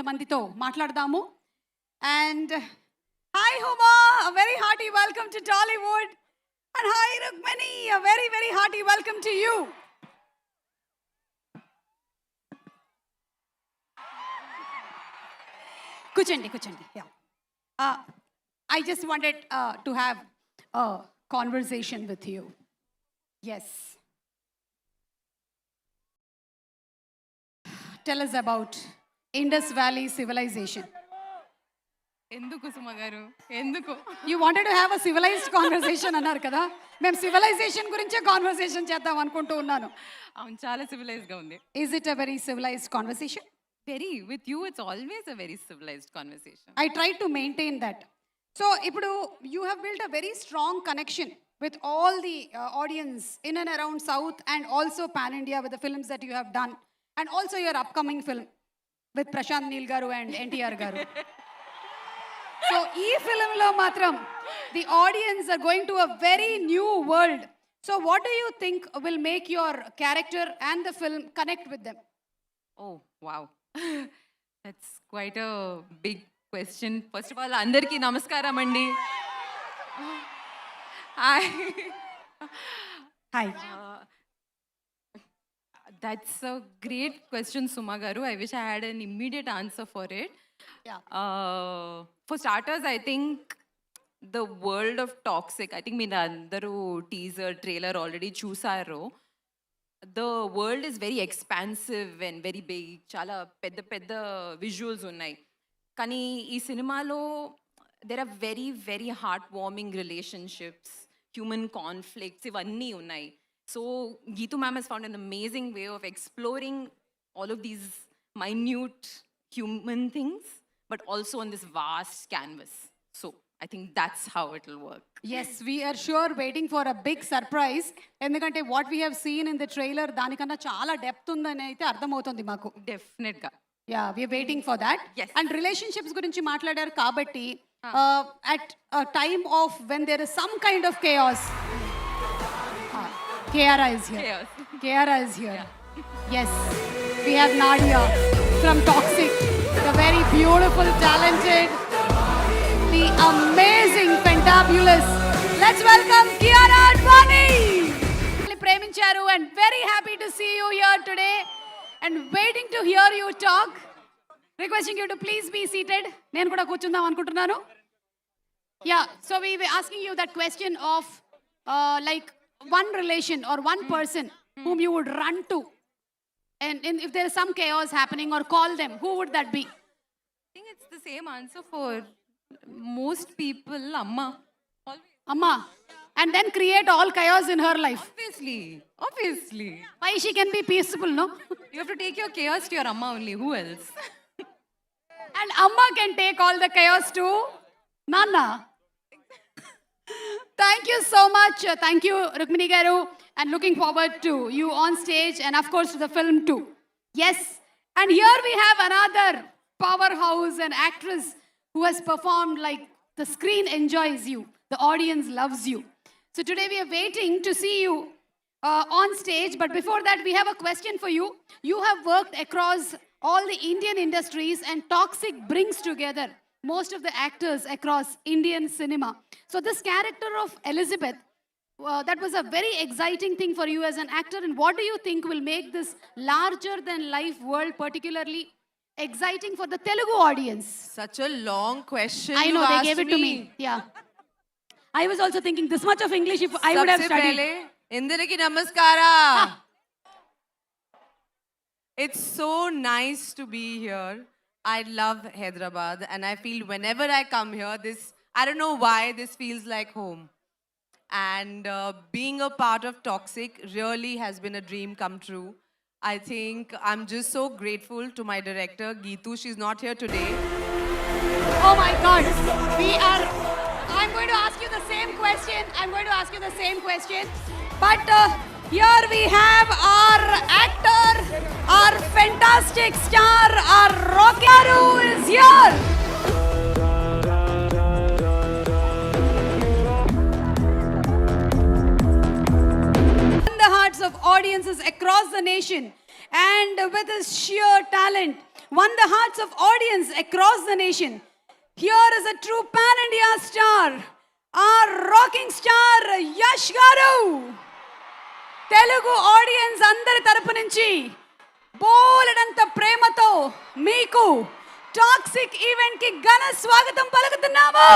కొంతమందితో మాట్లాడదాము. And hi Huma, a very hearty welcome to Tollywood. And hi Rukmini, a very, very hearty welcome to you. Kuchandi. Yeah. I just wanted to have a conversation with you. Yes. Tell us about Indus Valley civilization. ఎందుకు సుమ గారు ఎందుకు You wanted to have a civilized conversation అన్నారు కదా, మేము civilization గురించే conversation చేద్దాం అనుకుంటూ ఉన్నాను. అవును చాలా సివిలైజ్డ్ గా ఉంది. Is it a very civilized conversation? Very with you it's always a very civilized conversation. I try to maintain that. So ఇప్పుడు you have built a very strong connection with all the audience in and around South and also pan India with the films that you have done and also your upcoming film with Prashant Neel garu and NTR garu. So ee film lo matram the audience are going to a very new world. So what do you think will make your character and the film connect with them? Oh wow that's quite a big question. First of all అందరికీ నమస్కారం అండి. Hi. That's a great question, Suma Garu. I wish I had an immediate answer for it. Yeah. For starters, I think the world of toxic, I think మీరు అందరూ teaser trailer already చూసారు. The world is very expansive and very big. చాలా పెద్ద పెద్ద visuals ఉన్నాయి. కానీ ఈ సినిమాలో there are very, very heartwarming relationships, human conflicts, ఇవన్నీ ఉన్నాయి. So Geetu ma'am has found an amazing way of exploring all of these minute human things, but also on this vast canvas. So I think that's how it will work. Yes, we are sure waiting for a big surprise. ఎందుకంటే what we have seen in the trailer దానికన్నా చాలా depth ఉందని అయితే అర్థమవుతుంది మాకు. డెఫినెట్గా. Yeah, we are waiting for that. Yes. And relationships గురించి మాట్లాడారు కాబట్టి at a time of when there is some kind of chaos. Kiara is here. Chaos. Kiara is here. Yes, we have Nadia from Toxic, the very beautiful, talented, the amazing, fantabulous. Let's welcome Kiara Advani. Premincharu and very happy to see you here today and waiting to hear you talk. Requesting you to please be seated. Nenu kuda కూర్చుందాం అనుకుంటున్నాను. Yeah, so we were asking you that question of like one relation or one person whom you would run to, and if there is some chaos happening, or call them, who would that be? I think it's the same answer for most people. Amma. Always. Amma. And then create all chaos in her life. Obviously. Why she can be peaceful, no? You have to take your chaos to your Amma only. Who else? And Amma can take all the chaos to Nana. Thank you so much. Thank you, Rukmini garu, and looking forward to you on stage and of course to the film too. Yes, and here we have another powerhouse and actress who has performed like the screen enjoys you, the audience loves you. So today we are waiting to see you on stage, but before that we have a question for you. You have worked across all the Indian industries and Toxic brings together most of the actors across Indian cinema. So this character of Elizabeth, that was a very exciting thing for you as an actor, and what do you think will make this larger than life world particularly exciting for the Telugu audience? Such a long question. I know, they gave it to me. Yeah. I was also thinking this much of English if I would have studied. Indariki namaskara. It's so nice to be here. I love Hyderabad and I feel whenever I come here, I don't know why, this feels like home. And being a part of Toxic really has been a dream come true. I think I'm just so grateful to my director, Geetu. She's not here today. Oh my God. I'm going to ask you the same question. But here we have our actor, our fantastic star, our rocker who is here. In the hearts of audiences across the nation, and with his sheer talent, won the hearts of audience across the nation. Here is a true pan-India star, our rocking star, Yash Garu. Telugu audience అందరి తరపు నుంచి బోలెడంత ప్రేమతో మీకు toxic event కి ఘన స్వాగతం పలుకుతున్నాము.